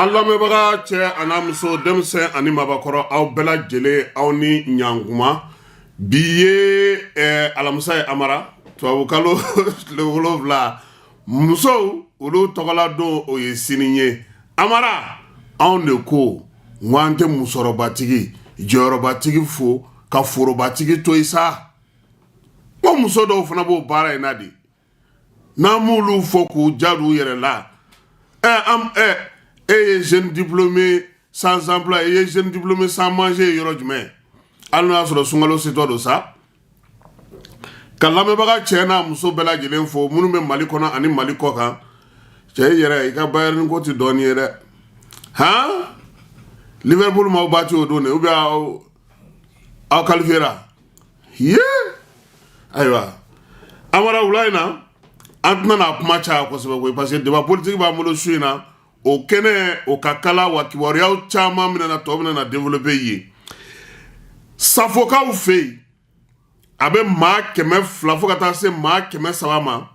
Allah me baga cɛ ana muso denmisɛn ani mabakɔrɔ aw bɛɛ lajɛlen aw ni ɲankuma bi ye alamisa ye Amara tubabukalo tile 7 musow olu tɔgɔla don o ye sini ye Amara anw de ko ŋan tɛ musɔrɔbatigi jɔyɔrɔbatigi fo ka forobatigi to yi sa ko muso dɔw fana b'o baara in na de n'an m'olu fɔ k'u jadu yɛrɛ la et jeune diplômé sans emploi et jeune diplômé sans manger yɔrɔ jumɛn hali n'a sɔrɔ sunkalo sitɔ don sa ka lamɛnbaga cɛ n'a muso bɛɛ lajɛlen fo minnu bɛ Mali kɔnɔ ani Mali kɔ kan cɛ yɛrɛ i ka Bayern ko tɛ dɔɔni ye dɛ han Liverpool m'aw bati o don dɛ ou bien aw qualifiera ye ayiwa Amara wula in na an tɛna n'a kuma caya kosɛbɛ koyi parce que débat politique b'an bolo su in na o kɛnɛ o ka kala wa kibaruyaw caman minɛna tɔ bɛna développer ye safokaw fɛ yen a bɛ maa 200 fo ka taa se maa 300 ma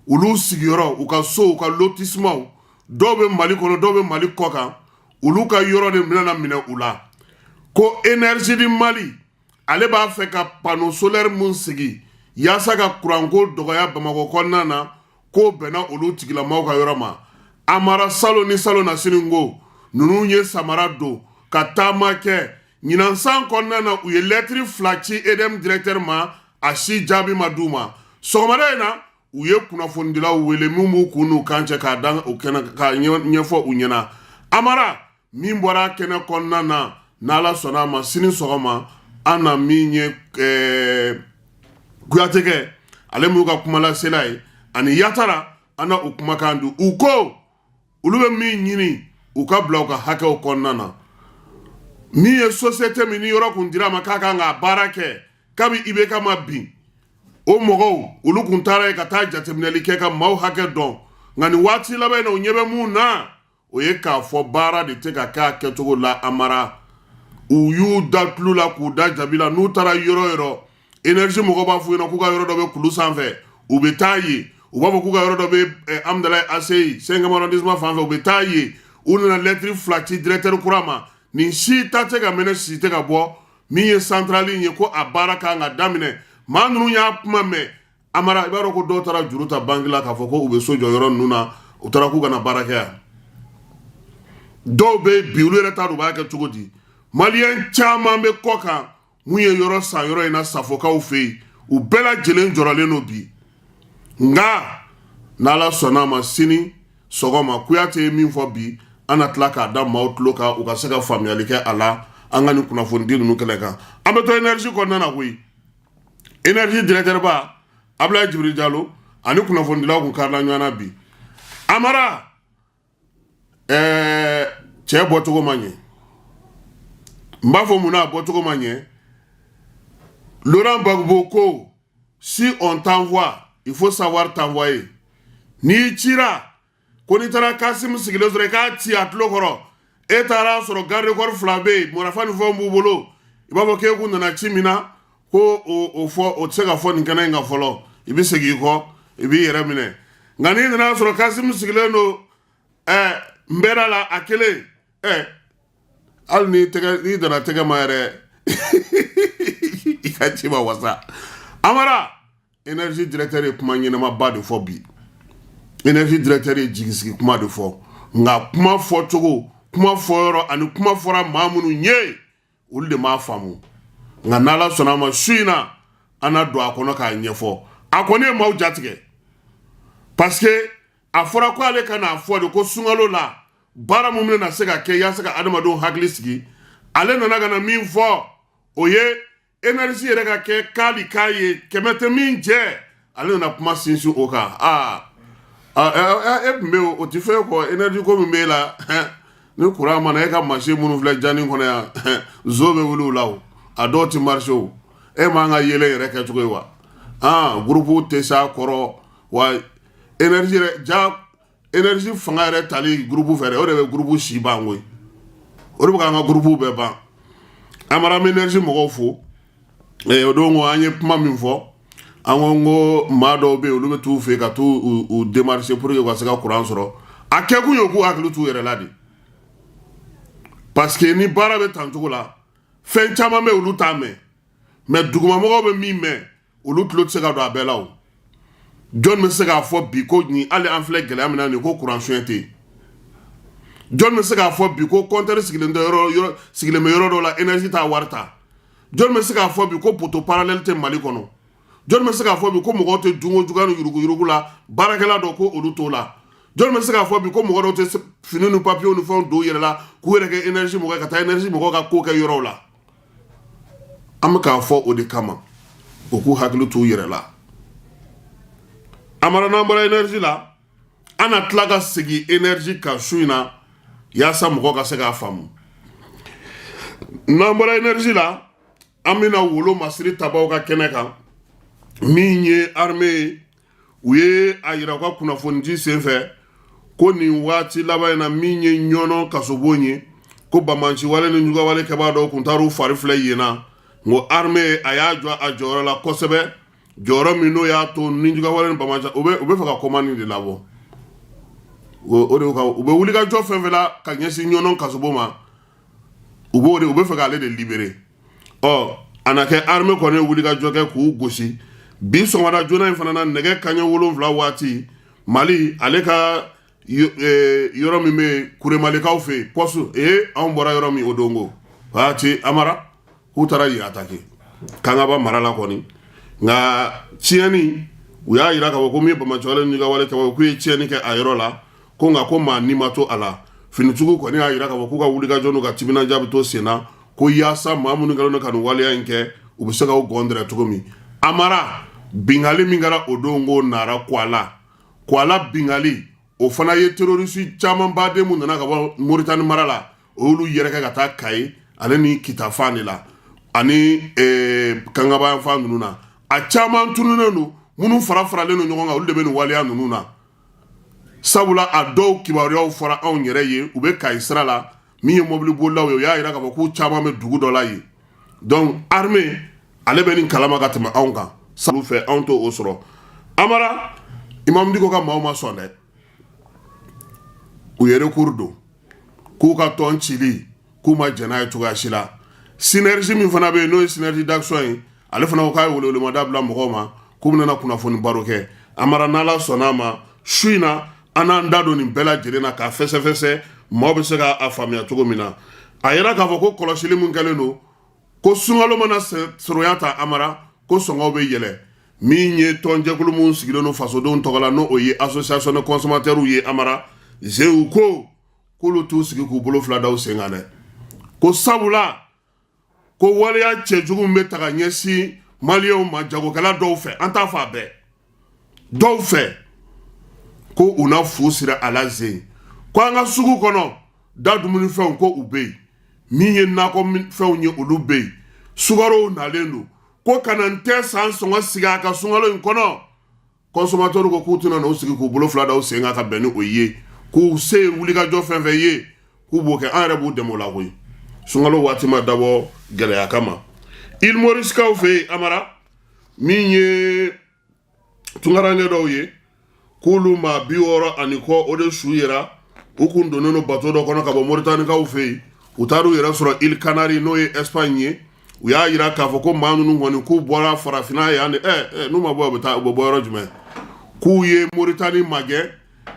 olu sigiyɔrɔ u ka so u ka lotissement dɔw bɛ Mali kɔnɔ dɔw bɛ Mali kɔ kan olu ka yɔrɔ de minɛna minɛ u la ko énergie di Mali ale b'a fɛ ka panneau solaire mun sigi yaasa ka kuranko dɔgɔya Bamakɔ kɔnɔna na ko bɛnna olu tigilamɔgɔw ka yɔrɔ ma Amara salo ni salo na siningo nunu ye samara do ka taama kɛ ɲinansan kɔnɔna na u ye lettre 2 ci EDM directeur ma a si jaabi ma d'u ma sɔgɔmada in na u ye kunnafonidilaw wele min b'u kun n'u kan cɛ k'a dan o kɛnɛ ka ɲɛfɔ u ɲɛna Amara min bɔra kɛnɛ kɔnɔna na n'Ala sɔnna a ma sini sɔgɔma an na min ye Kuyatekɛ ale m'u ka kuma lasela ye ani Yatara an na u kumakan di u ko olu bɛ min ɲini u ka bila u ka hakɛw kɔnɔna na min ye société min ni yɔrɔ kun dira ma k'a kan ka baara kɛ kabi IBK ma bin o mɔgɔw olu kun taara ye ka taa jateminɛli kɛ ka maaw hakɛ dɔn nka nin waati laban na u ɲɛ bɛ mun na o ye k'a fɔ baara de tɛ ka k'a kɛcogo la Amara u y'u da tulo la k'u da jabi la n'u taara yɔrɔ yɔrɔ énergie mɔgɔ b'a fɔ yen k'u ka yɔrɔ dɔ bɛ kulu sanfɛ u bɛ taa ye u b'a fɔ k'u ka yɔrɔ dɔ bɛ Amdalayi ACI 5e arrondissement fan fɛ u bɛ taa ye u nana lettre 2 ci directeur kura ma nin si ta tɛ ka minɛ si tɛ ka bɔ min ye centrale ye ko a baara kan ka daminɛ maa ninnu y'a kuma mɛn Amara i b'a dɔn ko dɔw taara juru ta banque la k'a fɔ ko u bɛ so jɔ yɔrɔ ninnu na u taara k'u kana baara kɛ yan dɔw bɛ bi olu yɛrɛ t'a dɔn u b'a kɛ cogo di maliyɛn caman bɛ kɔ kan mun ye yɔrɔ san yɔrɔ in na safokaw fɛ yen u bɛɛ lajɛlen jɔrɔlen don bi nka n'Ala sɔnna a ma sini sɔgɔma Kuyate ye min fɔ bi an na tila k'a da maaw tulo kan u ka se ka faamuyali kɛ a la an ka nin kunnafonidi ninnu kɛlɛ kan an bɛ to énergie kɔnɔna na koyi énergie directeur ba Ablaye Jibiri Jalo ani kunnafonidilaw kun karila ɲɔgɔn na bi Amara cɛ bɔcogo ma ɲɛ n b'a fɔ mun na a bɔcogo ma ɲɛ Laurent Gbagbo ko si on t'envoie il faut savoir t'envoyer n'i cira ko n'i taara Kasim sigilen sɔrɔ i k'a ci a tulo kɔrɔ e taara sɔrɔ garde corps 2 bɛ yen mɔrafa ni fɛnw b'u bolo i b'a fɔ k'e kun nana ci min na ko o fɔ o tɛ se ka fɔ nin kɛnɛ in kan fɔlɔ i bɛ segin i kɔ i b'i yɛrɛ minɛ nka n'i nana sɔrɔ Kasim sigilen don nbɛda la a kelen hali n'i dana tɛgɛ ma yɛrɛ i ka ci ma wasa Amara énergie directeur ye kuma ɲɛnɛmaba de fɔ bi énergie directeur ye jigisigi kuma de fɔ nka kuma fɔcogo kuma fɔyɔrɔ ani kuma fɔra maa minnu ye olu de m'a faamu nka n'Ala sɔnna a ma su in na an na don a kɔnɔ k'a ɲɛfɔ a kɔni ye maaw jatigɛ parce que a fɔra ko ale ka n'a fɔ de ko sunkalo la baara mun bɛna se ka kɛ yaasa ka adamadenw hakili sigi ale nana ka na min fɔ o ye énergie yɛrɛ ka kɛ k'ali k'a ye kɛmɛ tɛ min jɛ ale nana kuma sinsin o kan e tun bɛ o tɛ fɛn kɔ énergie ko min b'e la ni courant mana e ka machine minnu filɛ janni kɔnɔ yan zo bɛ wuli u la o a dɔw tɛ marché o e m'an ka yɛlɛ yɛrɛ kɛcogo ye wa groupe tɛ s'a kɔrɔ wa énergie yɛrɛ ja énergie fanga yɛrɛ tali groupe fɛ dɛ o de bɛ groupe si ban koyi o de bɛ k'an ka groupe bɛɛ ban Amara bɛ énergie mɔgɔw fo o don ko an ye kuma min fɔ an ko maa dɔw bɛ yen olu bɛ t'u fɛ ka t'u démarcher pour que u ka se ka courant sɔrɔ a kɛkun ye k'u hakili t'u yɛrɛ la de parce que ni baara bɛ tan cogo la fɛn caman bɛ olu t'a mɛn mais dugumamɔgɔw bɛ min mɛn olu tulo tɛ se ka don a bɛɛ la o jɔn bɛ se k'a fɔ bi ko nin hali an filɛ gɛlɛya min na nin ko courant soɲɛ tɛ yen jɔn bɛ se k'a fɔ bi ko compteur sigilen bɛ yɔrɔ dɔ la énergie t'a wari ta jɔn bɛ se k'a fɔ bi ko poteau parallèle tɛ Mali kɔnɔ jɔn bɛ se k'a fɔ bi ko mɔgɔw tɛ dungo juga ni yurugu la baarakɛla dɔ ko olu t'o la jɔn bɛ se k'a fɔ bi ko mɔgɔ dɔw tɛ fini ni papier ni fɛnw don u yɛrɛ la k'u yɛrɛ kɛ énergie mɔgɔ ka taa énergie mɔgɔw ka ko kɛ yɔrɔw la an bɛ k'a fɔ o de kama o k'u hakili t'u yɛrɛ la amara n'an bɔra énergie la an na tila ka segin énergie kan su in na yaasa mɔgɔ ka se k'a faamu n'an bɔra énergie la an bɛna wolo masiri tabaw ka kɛnɛ kan min ye armée ye u ye a yira u ka kunnafonidi senfɛ ko nin waati laban in na min ye ɲɔnɔ kasobon ye ko bamanciwale ni jugawale kɛbaa dɔw kun taar'u fari filɛ yen na ngo armée a y'a jɔ a jɔyɔrɔ la kosɛbɛ jɔyɔrɔ min n'o y'a to ni jugawale ni bamanci u bɛ fɛ ka commande de labɔ o de u bɛ wuli ka jɔ fɛn fɛn la ka ɲɛsin ɲɔnɔ kasobon ma u bɛ fɛ k'ale de libérer a na kɛ armée kɔni ye wuli ka jɔ kɛ k'u gosi bi sɔgɔmada joona in fana na nɛgɛ kanɲɛ 7 waati Mali ale ka yɔrɔ min bɛ kuremalikaw fɛ yen poste anw bɔra yɔrɔ min o don ko waati amara k'u taara yen attaquer kangaba mara la kɔni nka tiɲɛni u y'a yira k'a fɔ ko min ye bamanciwale ni jugawale kɛbaa k'u ye tiɲɛni kɛ a yɔrɔ la ko nka ko maa ni ma to a la finitigiw kɔni y'a yira k'a fɔ k'u ka wulikajɔ n'u ka timinandiya bɛ to sen na ko yaasa maa minnu kɛlen don ka nin waleya in kɛ u bɛ se k'o gɔndɛrɛ cogo min amara bingali min kɛra o don ko nara Kuala bingali o fana ye terroriste caman baden mun nana ka bɔ Mauritanie mara la o y'olu yɛrɛkɛ ka taa Kayi ale ni Kitafan de la ani kangaba yan fan ninnu na a caman tununnen don minnu faralen don ɲɔgɔn kan olu de bɛ nin waleya ninnu na sabula a dɔw kibaruyaw fɔra anw yɛrɛ ye u bɛ Kayi sira la min ye mobili bolilaw ye u y'a yira k'a fɔ k'u caman bɛ dugu dɔ la yen donc armée ale bɛ nin kalama ka tɛmɛ anw kan sabu fɛ anw t'o sɔrɔ amara Imam Dicko ka maaw ma sɔn dɛ u ye recours don k'u ka tɔn cili k'u ma jɛn n'a ye cogoya si la synergie min fana bɛ yen n'o ye synergie d'action ye ale fana ko k'a ye welewelemada bila mɔgɔw ma k'u bɛna kunnafoni baro kɛ amara n'Ala sɔnn'a ma su in na an n'an da don nin bɛɛ lajɛlen na k'a fɛsɛfɛsɛ maaw bɛ se k'a faamuya cogo min na a yira k'a fɔ ko kɔlɔsili min kɛlen don ko sunkalo mana sɔrɔya ta amara ko sɔngɔw bɛ yɛlɛ min ye tɔnjɛkulu mun sigilen don fasodenw tɔgɔ la n'o ye association de consommateurs ye amara zew ko k'olu t'u sigi k'u bolo fila da u sen kan dɛ ko sabula ko waleya cɛjugu min bɛ ta ka ɲɛsin maliyɛnw ma jagokɛla dɔw fɛ an t'a fɔ a bɛɛ dɔw fɛ ko u na fu sira a la zen ko an ka sugu kɔnɔ da dumunifɛnw ko u bɛ yen min ye nakɔ fɛnw ye olu bɛ yen sugarow nalen don ko kana n tɛ san sɔngɔ sigi a ka sunkalo in kɔnɔ consommateurs ko k'u tɛna n'u sigi k'u bolo fila da u sen kan ka bɛn ni o ye k'u se wulikajɔ fɛn fɛn ye k'u b'o kɛ an yɛrɛ b'u dɛmɛ o la koyi sunkalo waati ma dabɔ gɛlɛya kama Île Maurice kaw fɛ yen amara min ye tunkaranke dɔw ye k'olu maa 60 kɔ o de su yera u kun donnen don bateau dɔ kɔnɔ ka bɔ Mauritaniekaw fɛ yen u taar'u yɛrɛ sɔrɔ Île Canaries n'o ye Espagne ye u y'a yira k'a fɔ ko maa ninnu kɔni k'u bɔra farafinna yan de n'u ma bɔ u bɛ bɔ yɔrɔ jumɛn k'u ye Mauritanie magɛn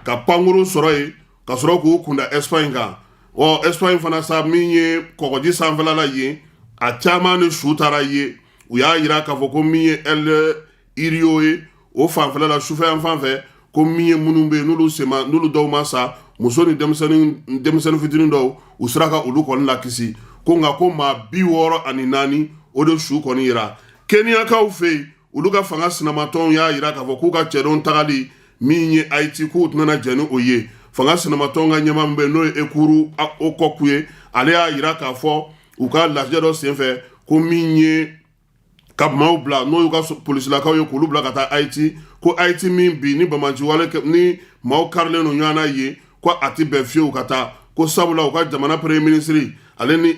ka pankuru sɔrɔ yen ka sɔrɔ k'u kunda Espagne kan Espagne fana sa min ye kɔgɔji sanfɛla la yen a caman ni su taara yen u y'a yira k'a fɔ ko min ye El Hierro ye o fanfɛla la sufɛ yan fan fɛ ko min ye minnu bɛ yen n'olu dɔw ma sa muso ni denmisɛnnin fitinin dɔw u sera ka olu kɔni lakisi ko nka ko maa 64 o de su kɔni yira Keniyakaw fɛ yen olu ka fanga sinamatɔnw y'a yira k'a fɔ k'u ka cɛdenw tagali min ye Haïti k'u tɛna jɛn ni o ye fanga sinamatɔnw ka ɲɛmaa min bɛ yen n'o ye Ekuru Okoku ye ale y'a yira k'a fɔ u ka lafiya dɔ senfɛ ko min ye ka maaw bila n'o y'u ka polisilakaw ye k'olu bila ka taa Haïti ko Haïti min bi ni bamanciwale ni maaw karilen don ɲɔgɔn na ye ko a tɛ bɛn fiyewu ka taa ko sabula u ka jamana premier ministre ale ni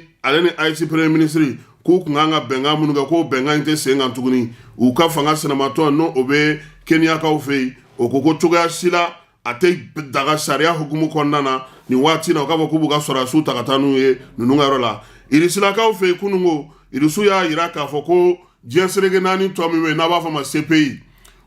Haïti premier ministre k'u kun kan ka bɛnkan minnu kɛ k'o bɛnkan in tɛ sen kan tuguni u ka fanga sinamatɔn n'o o bɛ Keniyakaw fɛ yen o ko cogoya si la a tɛ daga sariya hukumu kɔnɔna na ni waati na u k'a fɔ k'u b'u ka sɔrɔdasiw ta ka taa n'u ye ninnu ka yɔrɔ la irisilakaw fɛ yen kunungo irisiw y'a yira k'a fɔ ko diɲɛ seleke naani tɔ min bɛ yen n'a b'a fɔ ma CPI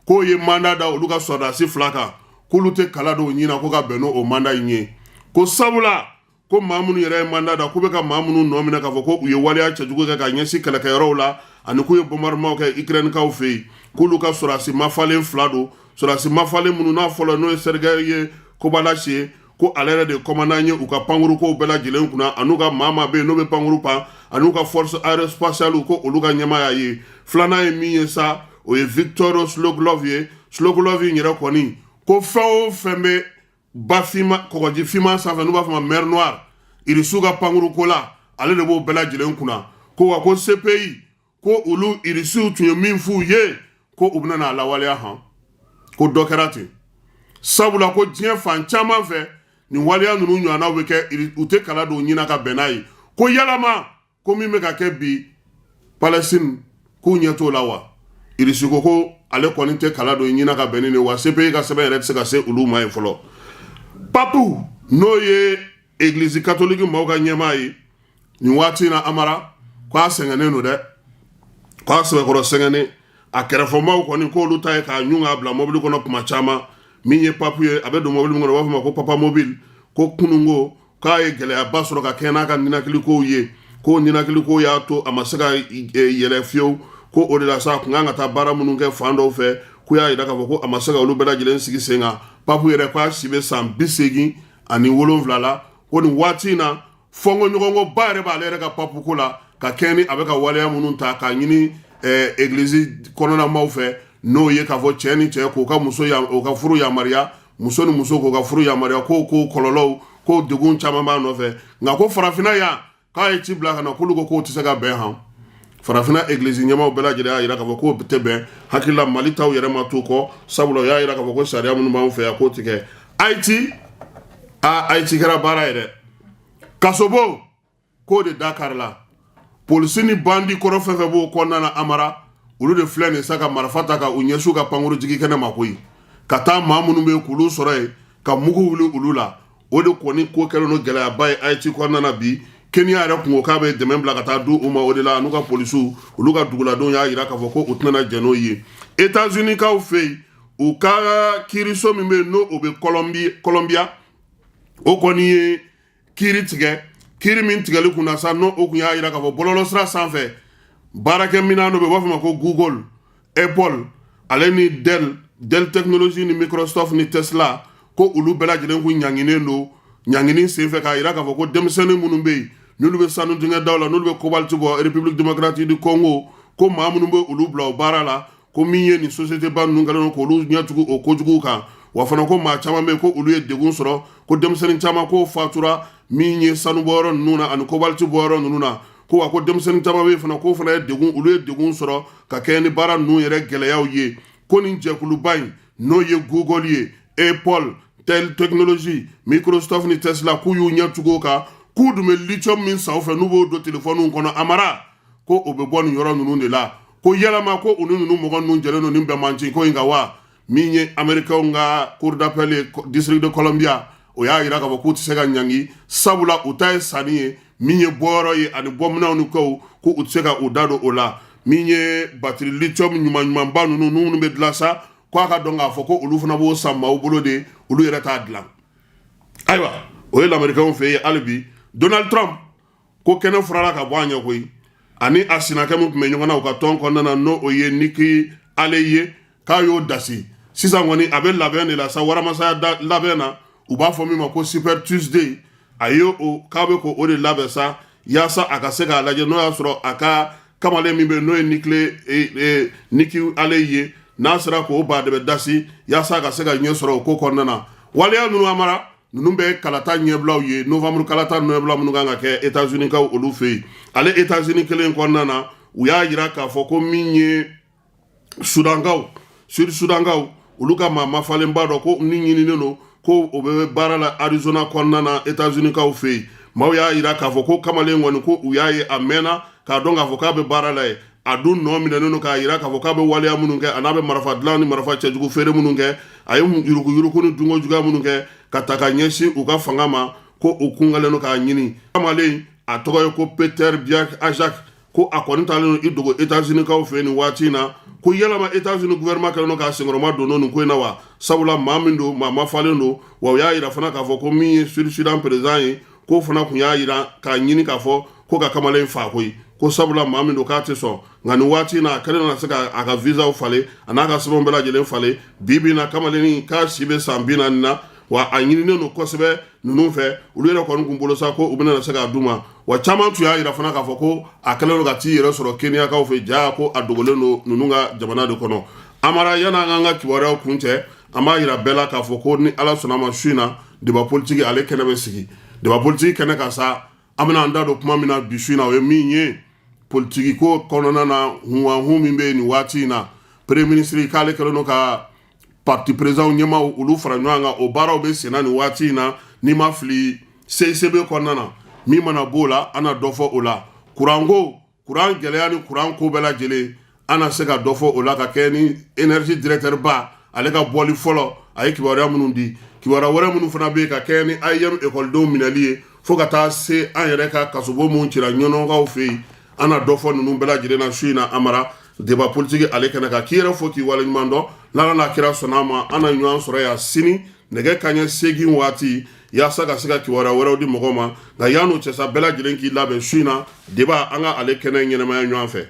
k'o ye mandat da olu ka sɔrɔdasi 2 kan k'olu tɛ kala dɔw ɲini na ko ka bɛn n'o mandat in ye ko sabula ko maa minnu yɛrɛ ye mandat da k'u bɛ ka maa minnu nɔ minɛ k'a fɔ ko u ye waleya cɛjugu kɛ ka ɲɛsin kɛlɛkɛyɔrɔw la ani k'u ye bombardement kɛ Ukrainekaw fɛ yen k'olu ka sɔrɔdasi mafalen 2 don sɔrɔdasi mafalen minnu n'a fɔlɔ n'o ye Sergei ye Kobalasi ye ko ale yɛrɛ de ye commandant ye u ka pankurukow bɛɛ lajɛlen kunna an'u ka maa bɛ yen n'o bɛ pankuru pan an'u ka force aérospatiale ko olu ka ɲɛmaaya ye filanan ye min ye sa o ye Victor Sloglov ye Sloglov in yɛrɛ kɔni ko fɛn o fɛn bɛ ba finma kɔgɔji finman sanfɛ n'u b'a fɔ ma mer noire irisiw ka pankuruko la ale de b'o bɛɛ lajɛlen kunna ko wa ko CPI ko olu irisiw tun ye min f'u ye ko u bɛna n'a lawaleya han ko dɔ kɛra ten sabula ko diɲɛ fan caman fɛ nin waleya ninnu ɲɔgɔnnaw bɛ kɛ u tɛ kala dɔw ɲini ka bɛn n'a ye ko yalama ko min bɛ ka kɛ bi Palestine k'u ɲɛ t'o la wa irisi ko ale kɔni tɛ kala dɔw ɲini ka bɛn ni wa CPI ka sɛbɛn yɛrɛ tɛ se ka se olu ma ye fɔlɔ papu n'o ye église catholique maaw ka ɲɛmaa ye nin waati in na Amara k'a sɛgɛnnen don dɛ k'a sɛbɛkɔrɔ sɛgɛnnen a kɛrɛfɛmaaw kɔni k'olu ta ye k'a ɲun k'a bila mobili kɔnɔ kuma caman min ye papu ye a bɛ don mobili kɔnɔ u b'a fɔ ma ko papa mobile ko kunungo k'a ye gɛlɛyaba sɔrɔ ka kɛ n'a ka ninakilikow ye ko ninakilikow y'a to a ma se ka yɛlɛ fiyewu ko o de la sa a kun kan ka taa baara minnu kɛ fan dɔw fɛ k'u y'a yira k'a fɔ ko a ma se ka olu bɛɛ lajɛlen sigi sen kan papu yɛrɛ k'a si bɛ san 87 la ko nin waati in na fɔnkɔɲɔgɔnko ba yɛrɛ b'ale yɛrɛ ka papu ko la ka kɛ ni a bɛ ka waleya minnu ta k'a ɲini église kɔnɔnamaw fɛ n'o ye k'a fɔ cɛ ni cɛ k'o ka furu yamaruya muso ni muso k'o ka furu yamaruya k'o kɔlɔlɔw k'o degun caman b'a nɔfɛ nka ko farafinna yan k'a ye ci bila ka na k'olu ko k'o tɛ se ka bɛn han farafinna église ɲɛmaw bɛɛ lajɛlen y'a yira k'a fɔ k'o tɛ bɛn hakilila Mali taw yɛrɛ ma t'o kɔ sabula o y'a yira k'a fɔ ko sariya minnu b'an fɛ yan k'o tɛ kɛ Haïti kɛra baara ye dɛ kasobo k'o de Dakar la polisi ni bandi kɔrɔ fɛn fɛn b'o kɔnɔna na Amara olu de filɛ nin sa ka marifa ta ka u ɲɛsiw ka pankuru jigi kɛnɛ ma koyi ka taa maa minnu bɛ k'olu sɔrɔ yen ka mugu wuli olu la o de kɔni ko kɛlen no gɛlɛyaba ye Haïti kɔnɔna na bi Kenya yɛrɛ kun ko k'a bɛ dɛmɛ bila ka taa di u ma o de la n'u ka polisiw olu ka duguladenw y'a yira k'a fɔ ko u tɛna jɛn n'o ye États-Unis kaw fɛ yen u ka kiiriso min bɛ yen n'o o bɛ Colombia o kɔni ye kiiri tigɛ kiiri min tigɛli kunna sa n'o o kun y'a yira k'a fɔ bɔlɔlɔsira sanfɛ baarakɛminɛn dɔ bɛ yen u b'a fɔ ma ko Google Apple ale ni Dell Technologies ni Microsoft ni Tesla ko olu bɛɛ lajɛlen kun ɲanginen don ɲanginin senfɛ k'a yira k'a fɔ ko denmisɛnnin minnu bɛ yen n'olu bɛ sanu dingɛ daw la n'olu bɛ cobalt bɔ République démocratique du Congo ko maa minnu bɛ olu bila o baara la ko min ye nin société ba ninnu kɛlen don k'olu ɲɛtugu o kojugu kan wa fana ko maa caman bɛ yen ko olu ye degun sɔrɔ ko denmisɛnnin caman ko fatura min ye sanubɔyɔrɔ ninnu na ani cobalt bɔyɔrɔ ninnu na ko wa ko denmisɛnnin caman bɛ yen fana ko fana ye degun olu ye degun sɔrɔ ka kɛ ni baara ninnu yɛrɛ gɛlɛyaw ye ko nin jɛkuluba in n'o ye Google ye Apple Dell Technologies Microsoft ni Tesla k'u y'u ɲɛtugu o kan k'u dun bɛ lithium min san u fɛ n'u b'o don téléphone kɔnɔ Amara ko o bɛ bɔ nin yɔrɔ ninnu de la ko yalama ko u ni ninnu mɔgɔ ninnu jɛlen don nin bɛɛ man ci ko in kan wa min ye Américains ka cour d'appel ye district de Columbia o y'a yira k'a fɔ k'u tɛ se ka ɲangi sabula u ta ye sanni ye min ye bɔyɔrɔ ye ani bɔminɛnw ni kɛw ko u tɛ se ka u da don o la min ye batterie lithium ɲumanba ninnu minnu bɛ dilan sa k'a ka dɔn k'a fɔ ko olu fana b'o san maaw bolo de olu yɛrɛ t'a dilan ayiwa o ye Américains fɛ yen hali bi Donald Trump ko kɛnɛ farala ka bɔ a ɲɛ koyi ani a sinakɛ min tun bɛ ɲɔgɔn na u ka tɔn kɔnɔna na n'o o ye Nikki Haley ye k'a y'o dasi sisan kɔni a bɛ labɛn de la sa waramasaya labɛn na u b'a fɔ min ma ko Super Tuesday a ye o k'a bɛ ko o de labɛn sa yaasa a ka se k'a lajɛ n'o y'a sɔrɔ a ka kamalen min bɛ n'o ye Nikki Haley ye n'a sera k'o ba de bɛ dasi yaasa a ka se ka ɲɛ sɔrɔ o ko kɔnɔna na waleya ninnu Amara ninnu bɛ kalata ɲɛbilaw ye novembre kalata ɲɛbila minnu kan ka kɛ États-Unis kaw olu fɛ yen ale États-Unis kelen kɔnɔna na u y'a yira k'a fɔ ko min ye Sudankaw Sud Sudankaw olu ka maa mafalenba dɔ ko ni ɲininen don ko o bɛ baara la Arizona kɔnɔna na États-Unis kaw fɛ yen maaw y'a yira k'a fɔ ko kamalen kɔni ko u y'a ye a mɛnna k'a dɔn k'a fɔ k'a bɛ baara la ye a dun nɔ minɛnen don k'a yira k'a fɔ k'a bɛ waleya minnu kɛ a n'a bɛ marifa dilan ni marifa cɛjugu feere minnu kɛ a ye yuruku ni dunko juguya minnu kɛ ka ta ka ɲɛsin u ka fanga ma ko o kungalen no k'a ɲini kamalen a tɔgɔ ye ko Peter Biak Ajak ko a kɔni talen no i dogo États-Unis kaw fɛ nin waati na ko yalama États-Unis gouvernement kɛlen no k'a senkɔrɔma don nin ko in na wa sabula maa min don maa mafalen don wa u y'a yira fana k'a fɔ ko min ye Sud-Sudan président ye ko fana kun y'a yira k'a ɲini k'a fɔ ko ka kamalen faa koyi ko sabula maa min don k'a tɛ sɔn nka nin waati na a kɛlen na se ka a ka visaw falen a n'a ka sɛbɛnw bɛɛ lajɛlen falen bi bi na kamalen k'a si bɛ san 40 na wa a ɲininen don kosɛbɛ ninnu fɛ olu yɛrɛ kɔni kun bolo sa ko u bɛna se k'a d'u ma wa caman tun y'a yira fana k'a fɔ ko a kɛlen don ka t'i yɛrɛ sɔrɔ Keniyakaw fɛ ja ko a dogolen don ninnu ka jamana de kɔnɔ Amara yan'an k'an ka kibaruyaw kun cɛ an b'a yira bɛɛ la k'a fɔ ko ni Ala sɔnna ma su in na débat politique ale kɛnɛ bɛ sigi débat politique kɛnɛ kan sa an bɛna an da don kuma min na bi su in na o ye min ye politique ko kɔnɔna na hunwahu min bɛ nin waati in na premier ministre k'ale kɛlen don ka parti président ɲɛmaw olu fara ɲɔgɔn kan o baaraw bɛ senna nin waati in na n'i ma fili CICB kɔnɔna na min mana b'o la an na dɔ fɔ o la kuranko kuran gɛlɛya ni kuran ko bɛɛ lajɛlen an na se ka dɔ fɔ o la ka kɛ ni énergie directeur ba ale ka bɔli fɔlɔ a ye kibaruya minnu di kibaruya wɛrɛ minnu fana bɛ yen ka kɛ ni AIM ekɔlidenw minɛli ye fo ka taa se an yɛrɛ ka kasobo minnu cira ɲɔnɔnkaw fɛ yen an na dɔ fɔ ninnu bɛɛ lajɛlen na su in na Amara débat politique ale kɛnɛ kan k'i yɛrɛ fɔ k'i waleɲuman dɔn n'Ala n'a kira sɔnna a ma an na ɲɔgɔn sɔrɔ yan sini nɛgɛ kanɲɛ 8 waati yaasa ka se ka kibaruya wɛrɛw di mɔgɔw ma nka yan'o cɛ sa bɛɛ lajɛlen k'i labɛn su in na débat an ka ale kɛnɛ ɲɛnɛmaya ɲɔgɔn fɛ